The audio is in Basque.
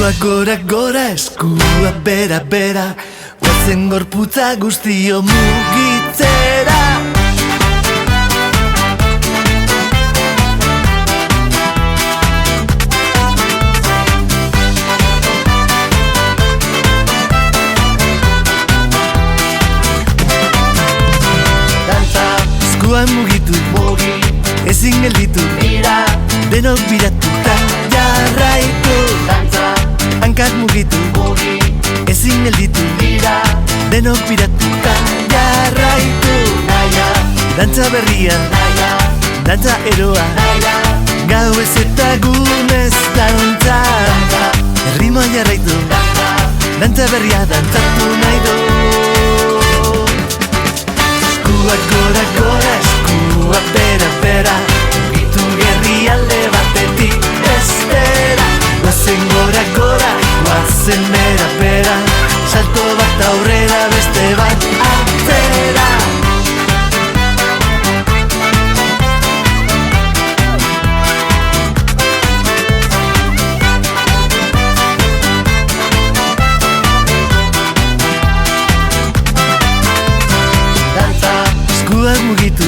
Eskuak gora gora, eskuak bera bera, goazen gorputza guztio mugitzera. Eskuak mugitu, ezin gelditu, denok biratuta jarraitu. Hankak mugitu, ezin gelditu, denok biratuta jarraitu. Dantza berria, dantza eroa, gau ez eta gunez dantza. Erritmoa jarraitu, dantza berria dantzatu nahi du. Eskuak gora gora, eskuak bera bera, mugitu gerri alde batetik bestera. Goazen gora gora, goazen bera bera, salto bat aurrera beste bat atzera. Eskuak mugitu,